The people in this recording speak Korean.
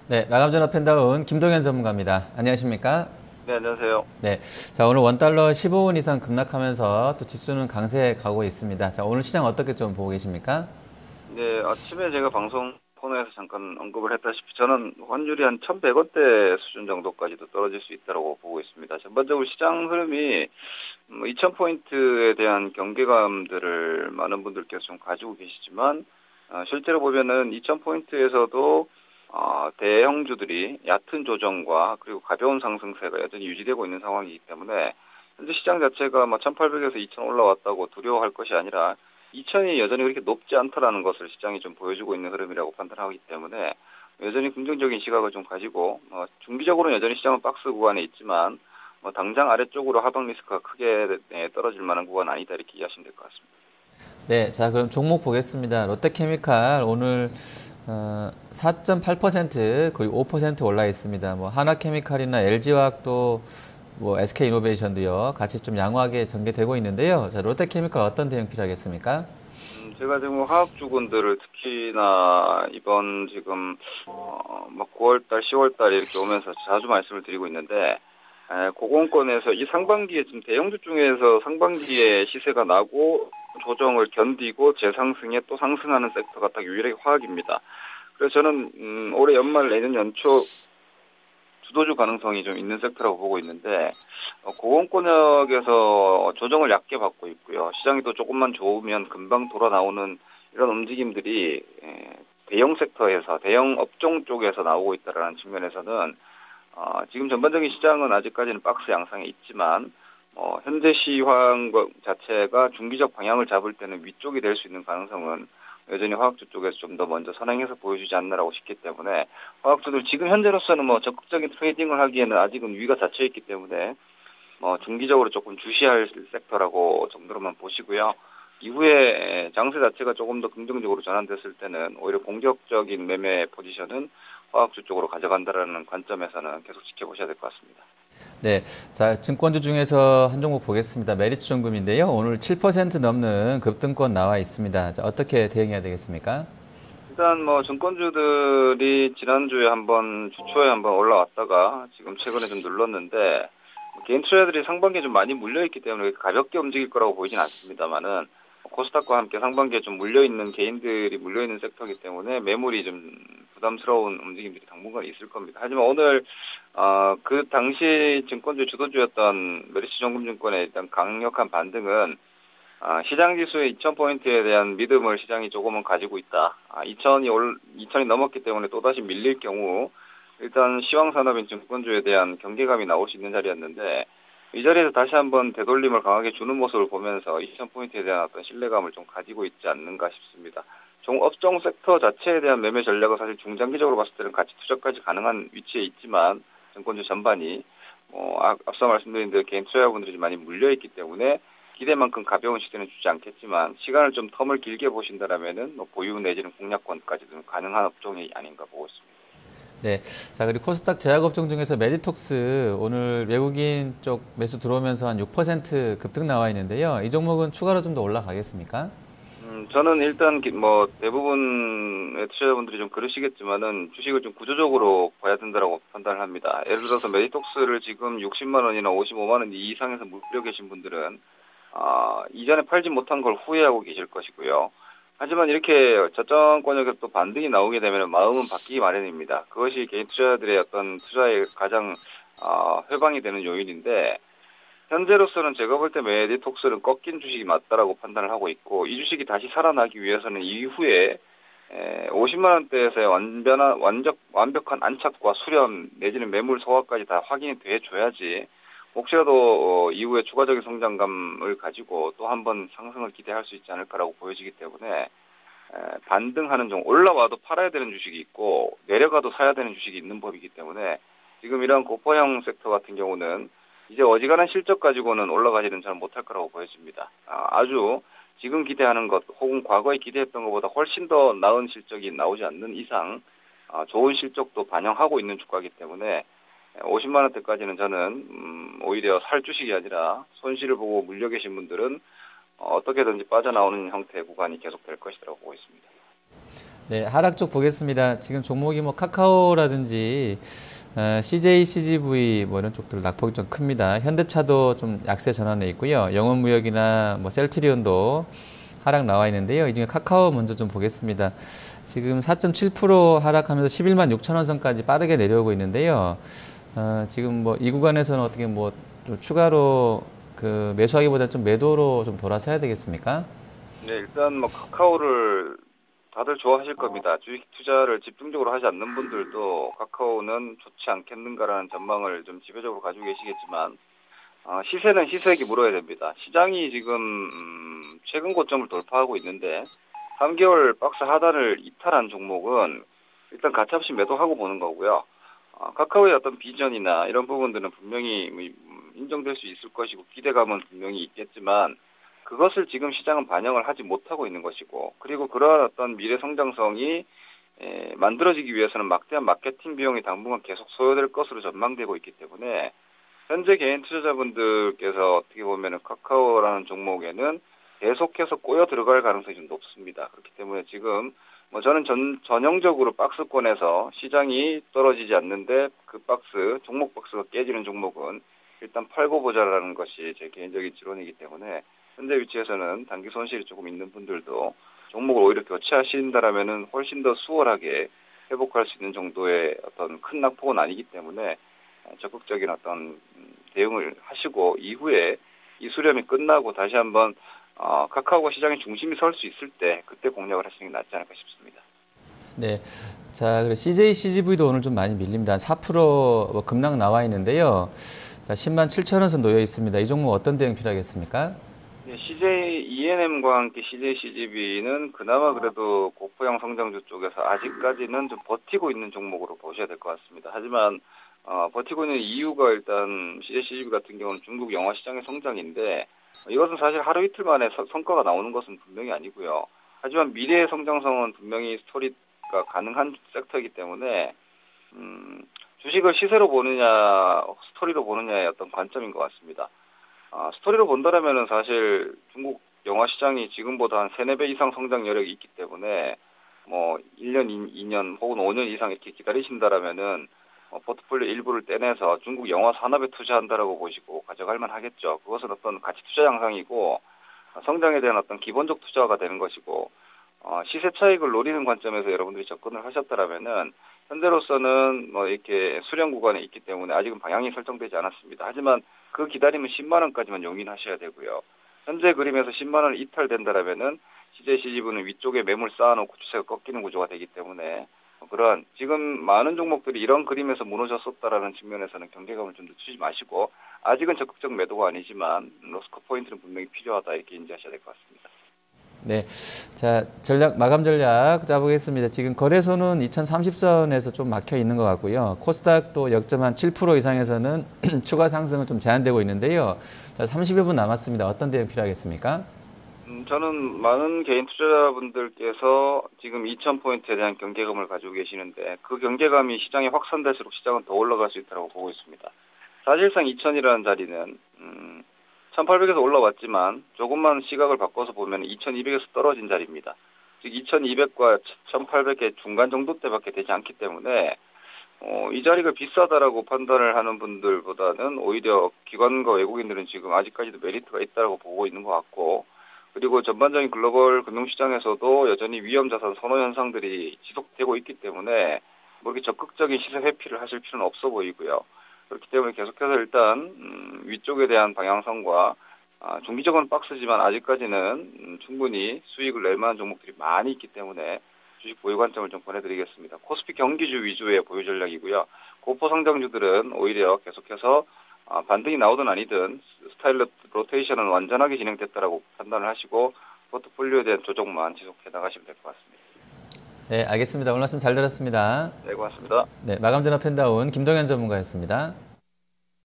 네, 마감전화 펜다운 김동현 전문가입니다. 안녕하십니까? 네, 안녕하세요. 네, 자 오늘 원달러 15원 이상 급락하면서 또 지수는 강세에 가고 있습니다. 자 오늘 시장 어떻게 좀 보고 계십니까? 네, 아침에 제가 방송 코너에서 잠깐 언급을 했다시피 저는 환율이 한 1,100원대 수준 정도까지도 떨어질 수 있다고 보고 있습니다. 전반적으로 시장 흐름이 2,000포인트에 대한 경계감들을 많은 분들께서 좀 가지고 계시지만 실제로 보면은 2,000포인트에서도 대형주들이 얕은 조정과 그리고 가벼운 상승세가 여전히 유지되고 있는 상황이기 때문에 현재 시장 자체가 1,800에서 2,000 올라왔다고 두려워할 것이 아니라 2,000이 여전히 그렇게 높지 않다라는 것을 시장이 좀 보여주고 있는 흐름이라고 판단하기 때문에 여전히 긍정적인 시각을 좀 가지고 중기적으로는 여전히 시장은 박스 구간에 있지만 당장 아래쪽으로 하방 리스크가 크게 떨어질 만한 구간 아니다 이렇게 이해하시면 될 것 같습니다. 네, 자 그럼 종목 보겠습니다. 롯데케미칼 오늘 4.8% 거의 5% 올라 있습니다. 뭐 하나케미칼이나 LG화학도 뭐 SK이노베이션도요 같이 좀 양호하게 전개되고 있는데요. 자 롯데케미칼 어떤 대응 필요하겠습니까? 제가 지금 화학주군들을 특히나 이번 지금 9월달, 10월달 이렇게 오면서 자주 말씀을 드리고 있는데 고공권에서 이 상반기에 지금 대형주 중에서 상반기에 시세가 나고 조정을 견디고 재상승에 또 상승하는 섹터가 딱 유일하게 화학입니다. 그래서 저는 올해 연말 내년 연초 주도주 가능성이 좀 있는 섹터라고 보고 있는데 고공권역에서 조정을 얕게 받고 있고요. 시장이 또 조금만 좋으면 금방 돌아 나오는 이런 움직임들이 대형 섹터에서 대형 업종 쪽에서 나오고 있다는 측면에서는 지금 전반적인 시장은 아직까지는 박스 양상에 있지만 현재 시황 자체가 중기적 방향을 잡을 때는 위쪽이 될 수 있는 가능성은 여전히 화학주 쪽에서 좀 더 먼저 선행해서 보여주지 않나라고 싶기 때문에 화학주들 지금 현재로서는 적극적인 트레이딩을 하기에는 아직은 위가 닫혀 있기 때문에 중기적으로 조금 주시할 섹터라고 정도로만 보시고요. 이후에 장세 자체가 조금 더 긍정적으로 전환됐을 때는 오히려 공격적인 매매 포지션은 화학주 쪽으로 가져간다라는 관점에서는 계속 지켜보셔야 될 것 같습니다. 네, 자 증권주 중에서 한 종목 보겠습니다. 메리츠증권인데요. 오늘 7% 넘는 급등권 나와 있습니다. 자, 어떻게 대응해야 되겠습니까? 일단 증권주들이 지난주에 주 초에 한번 올라왔다가 지금 최근에 좀 눌렀는데 개인 투자들이 상반기에 좀 많이 물려있기 때문에 가볍게 움직일 거라고 보이진 않습니다만은 코스닥과 함께 상반기에 좀 물려있는 개인들이 물려있는 섹터이기 때문에 매물이 좀 부담스러운 움직임들이 당분간 있을 겁니다. 하지만 오늘 그 당시 증권주 주도주였던 메리츠정금증권의 일단 강력한 반등은 시장 지수의 2,000포인트에 대한 믿음을 시장이 조금은 가지고 있다. 2,000이 넘었기 때문에 또다시 밀릴 경우 일단 시황산업인 증권주에 대한 경계감이 나올 수 있는 자리였는데 이 자리에서 다시 한번 되돌림을 강하게 주는 모습을 보면서 2,000포인트에 대한 어떤 신뢰감을 좀 가지고 있지 않는가 싶습니다. 업종 섹터 자체에 대한 매매 전략은 사실 중장기적으로 봤을 때는 가치 투자까지 가능한 위치에 있지만 증권주 전반이 앞서 말씀드린 대로 개인 투자자분들이 많이 물려있기 때문에 기대만큼 가벼운 시세는 주지 않겠지만 시간을 좀 텀을 길게 보신다라면은 보유 내지는 공략권까지도 가능한 업종이 아닌가 보고 있습니다. 네. 자, 그리고 코스닥 제약업종 중에서 메디톡스 오늘 외국인 쪽 매수 들어오면서 한 6% 급등 나와 있는데요. 이 종목은 추가로 좀 더 올라가겠습니까? 저는 일단 대부분의 투자자분들이 좀 그러시겠지만은 주식을 좀 구조적으로 봐야 된다라고 판단을 합니다. 예를 들어서 메디톡스를 지금 60만 원이나 55만 원 이상에서 물려 계신 분들은 이전에 팔지 못한 걸 후회하고 계실 것이고요. 하지만 이렇게 저점권역에서 또 반등이 나오게 되면 마음은 바뀌기 마련입니다. 그것이 개인 투자자들의 어떤 투자의 가장 회방이 되는 요인인데 현재로서는 제가 볼 때 메디톡스는 꺾인 주식이 맞다라고 판단을 하고 있고 이 주식이 다시 살아나기 위해서는 이후에 50만 원대에서의 완벽한 안착과 수렴 내지는 매물 소화까지 다 확인이 돼 줘야지 혹시라도 이후에 추가적인 성장감을 가지고 또 한 번 상승을 기대할 수 있지 않을까라고 보여지기 때문에 반등하는 올라와도 팔아야 되는 주식이 있고 내려가도 사야 되는 주식이 있는 법이기 때문에 지금 이런 고퍼형 섹터 같은 경우는 이제 어지간한 실적 가지고는 올라가지는 잘 못할 거라고 보여집니다. 아주 지금 기대하는 것 혹은 과거에 기대했던 것보다 훨씬 더 나은 실적이 나오지 않는 이상 좋은 실적도 반영하고 있는 주가이기 때문에 50만 원대까지는 저는 오히려 살 주식이 아니라 손실을 보고 물려 계신 분들은 어떻게든지 빠져나오는 형태의 구간이 계속될 것이라고 보고 있습니다. 네, 하락 쪽 보겠습니다. 지금 종목이 뭐 카카오라든지 CJ, CGV 뭐 이런 쪽들 낙폭이 좀 큽니다. 현대차도 좀 약세 전환에 있고요. 영혼무역이나 뭐 셀트리온도 하락 나와 있는데요. 이 중에 카카오 먼저 좀 보겠습니다. 지금 4.7% 하락하면서 11만 6천 원 선까지 빠르게 내려오고 있는데요. 지금 뭐 이 구간에서는 어떻게 뭐 좀 추가로 그 매수하기보다 좀 매도로 좀 돌아서야 되겠습니까? 네, 일단 뭐 카카오를 다들 좋아하실 겁니다. 주식 투자를 집중적으로 하지 않는 분들도 카카오는 좋지 않겠는가라는 전망을 좀 지배적으로 가지고 계시겠지만 시세는 시세에게 물어야 됩니다. 시장이 지금 최근 고점을 돌파하고 있는데 3개월 박스 하단을 이탈한 종목은 일단 가차없이 매도하고 보는 거고요. 카카오의 어떤 비전이나 이런 부분들은 분명히 인정될 수 있을 것이고 기대감은 분명히 있겠지만 그것을 지금 시장은 반영을 하지 못하고 있는 것이고 그리고 그러한 어떤 미래 성장성이 만들어지기 위해서는 막대한 마케팅 비용이 당분간 계속 소요될 것으로 전망되고 있기 때문에 현재 개인 투자자분들께서 어떻게 보면 카카오라는 종목에는 계속해서 꼬여 들어갈 가능성이 좀 높습니다. 그렇기 때문에 지금 뭐 저는 전형적으로 박스권에서 시장이 떨어지지 않는데 그 종목 박스가 깨지는 종목은 일단 팔고 보자라는 것이 제 개인적인 지론이기 때문에 현재 위치에서는 단기 손실이 조금 있는 분들도 종목을 오히려 교체하신다라면은 훨씬 더 수월하게 회복할 수 있는 정도의 어떤 큰 낙폭은 아니기 때문에 적극적인 어떤 대응을 하시고 이후에 이 수렴이 끝나고 다시 한번 카카오가 시장의 중심이 설 수 있을 때 그때 공략을 하시는 게 낫지 않을까 싶습니다. 네. 자, 그리고 CJ, CGV도 오늘 좀 많이 밀립니다. 한 4% 급락 나와 있는데요. 자, 10만 7천 원 선 놓여 있습니다. 이 종목 어떤 대응 필요하겠습니까? 네, CJ ENM과 함께 CJ CGV는 그나마 그래도 고포형 성장주 쪽에서 아직까지는 좀 버티고 있는 종목으로 보셔야 될 것 같습니다. 하지만 버티고 있는 이유가 일단 CJ CGV 같은 경우는 중국 영화 시장의 성장인데 이것은 사실 하루 이틀 만에 성과가 나오는 것은 분명히 아니고요. 하지만 미래의 성장성은 분명히 스토리가 가능한 섹터이기 때문에 주식을 시세로 보느냐 스토리로 보느냐의 어떤 관점인 것 같습니다. 스토리로 본다라면은 사실 중국 영화 시장이 지금보다 한 3, 4배 이상 성장 여력이 있기 때문에 뭐 1년, 2년 혹은 5년 이상 이렇게 기다리신다라면은 포트폴리오 일부를 떼내서 중국 영화 산업에 투자한다라고 보시고 가져갈 만하겠죠. 그것은 어떤 가치 투자 양상이고 성장에 대한 어떤 기본적 투자가 되는 것이고 시세 차익을 노리는 관점에서 여러분들이 접근을 하셨다라면은 현재로서는 뭐 이렇게 수렴 구간에 있기 때문에 아직은 방향이 설정되지 않았습니다. 하지만 그 기다림은 10만 원까지만 용인하셔야 되고요. 현재 그림에서 10만 원 이탈된다라면은 CJ CGV는 위쪽에 매물 쌓아놓고 추세가 꺾이는 구조가 되기 때문에 그러한 지금 많은 종목들이 이런 그림에서 무너졌었다라는 측면에서는 경계감을 좀 늦추지 마시고 아직은 적극적 매도가 아니지만 로스커 포인트는 분명히 필요하다 이렇게 인지하셔야 될 것 같습니다. 네. 자, 마감 전략 짜보겠습니다. 지금 거래소는 2030선에서 좀 막혀 있는 것 같고요. 코스닥도 역점 한 7% 이상에서는 추가 상승은 좀 제한되고 있는데요. 자, 30여 분 남았습니다. 어떤 대응 필요하겠습니까? 저는 많은 개인 투자자분들께서 지금 2000포인트에 대한 경계감을 가지고 계시는데 그 경계감이 시장에 확산될수록 시장은 더 올라갈 수 있다고 보고 있습니다. 사실상 2000이라는 자리는 1800에서 올라왔지만 조금만 시각을 바꿔서 보면 2200에서 떨어진 자리입니다. 즉 2200과 1800의 중간 정도 때밖에 되지 않기 때문에 이 자리가 비싸다라고 판단을 하는 분들보다는 오히려 기관과 외국인들은 지금 아직까지도 메리트가 있다고 보고 있는 것 같고 그리고 전반적인 글로벌 금융시장에서도 여전히 위험자산 선호 현상들이 지속되고 있기 때문에 뭐 이렇게 적극적인 시세 회피를 하실 필요는 없어 보이고요. 그렇기 때문에 계속해서 일단 위쪽에 대한 방향성과 중기적으로는 박스지만 아직까지는 충분히 수익을 낼 만한 종목들이 많이 있기 때문에 주식 보유 관점을 좀 보내드리겠습니다. 코스피 경기주 위주의 보유 전략이고요. 고포 상장주들은 오히려 계속해서 반등이 나오든 아니든 스타일 로테이션은 완전하게 진행됐다라고 판단을 하시고 포트폴리오에 대한 조정만 지속해 나가시면 될 것 같습니다. 네, 알겠습니다. 오늘 말씀 잘 들었습니다. 네, 고맙습니다. 네, 마감 전화 펜다운 김동현 전문가였습니다.